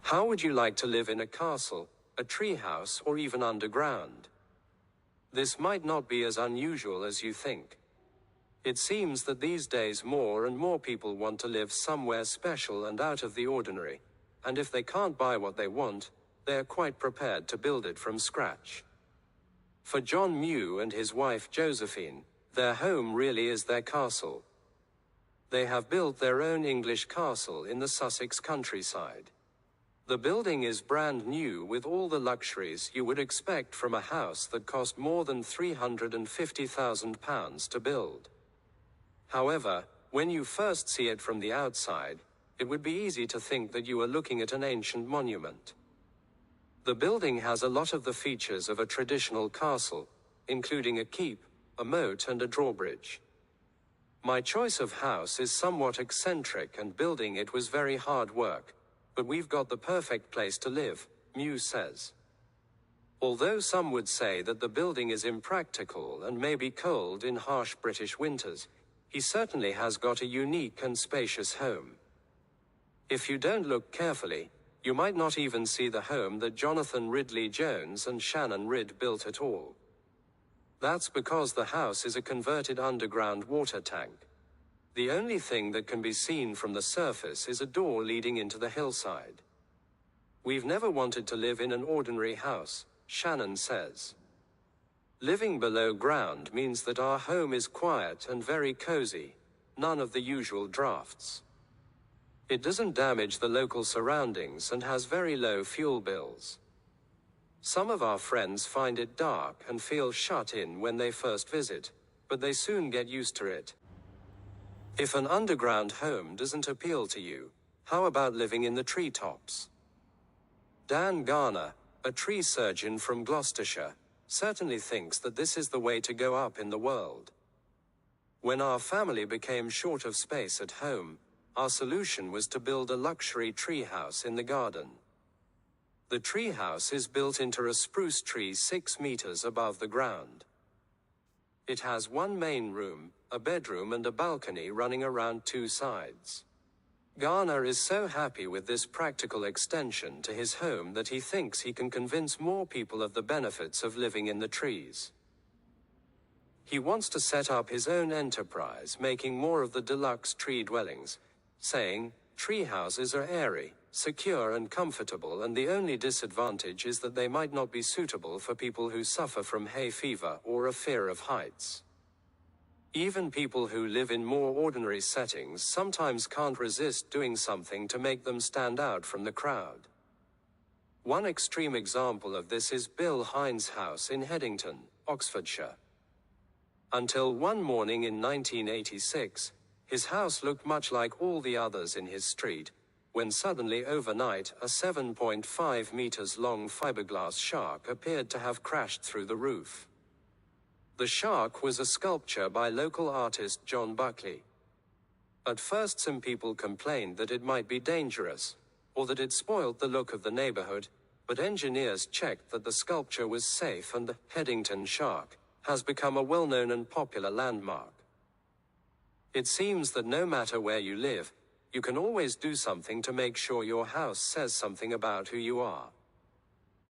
How would you like to live in a castle, a treehouse, or even underground? This might not be as unusual as you think. It seems that these days more and more people want to live somewhere special and out of the ordinary, and if they can't buy what they want, they are quite prepared to build it from scratch. For John Mew and his wife Josephine, their home really is their castle. They have built their own English castle in the Sussex countryside. The building is brand new with all the luxuries you would expect from a house that cost more than £350,000 to build. However, when you first see it from the outside, it would be easy to think that you are looking at an ancient monument. The building has a lot of the features of a traditional castle, including a keep, a moat, and a drawbridge. My choice of house is somewhat eccentric, and building it was very hard work, but we've got the perfect place to live, Mew says. Although some would say that the building is impractical and may be cold in harsh British winters, he certainly has got a unique and spacious home. If you don't look carefully, you might not even see the home that Jonathan Ridley Jones and Shannon Ridd built at all. That's because the house is a converted underground water tank. The only thing that can be seen from the surface is a door leading into the hillside. We've never wanted to live in an ordinary house, Shannon says. Living below ground means that our home is quiet and very cozy, none of the usual drafts. It doesn't damage the local surroundings and has very low fuel bills. Some of our friends find it dark and feel shut in when they first visit, but they soon get used to it. If an underground home doesn't appeal to you, how about living in the treetops? Dan Garner, a tree surgeon from Gloucestershire, certainly thinks that this is the way to go up in the world. When our family became short of space at home, our solution was to build a luxury treehouse in the garden. The treehouse is built into a spruce tree 6 meters above the ground. It has one main room, a bedroom, and a balcony running around 2 sides. Garner is so happy with this practical extension to his home that he thinks he can convince more people of the benefits of living in the trees. He wants to set up his own enterprise, making more of the deluxe tree dwellings, saying, "Tree houses are airy, secure, and comfortable, and the only disadvantage is that they might not be suitable for people who suffer from hay fever or a fear of heights. Even people who live in more ordinary settings sometimes can't resist doing something to make them stand out from the crowd." One extreme example of this is Bill Hines' house in Headington, Oxfordshire. Until one morning in 1986, his house looked much like all the others in his street, when suddenly overnight a 7.5 meters long fiberglass shark appeared to have crashed through the roof. The shark was a sculpture by local artist John Buckley. At first some people complained that it might be dangerous, or that it spoiled the look of the neighborhood, but engineers checked that the sculpture was safe, and the Headington shark has become a well-known and popular landmark. It seems that no matter where you live, you can always do something to make sure your house says something about who you are.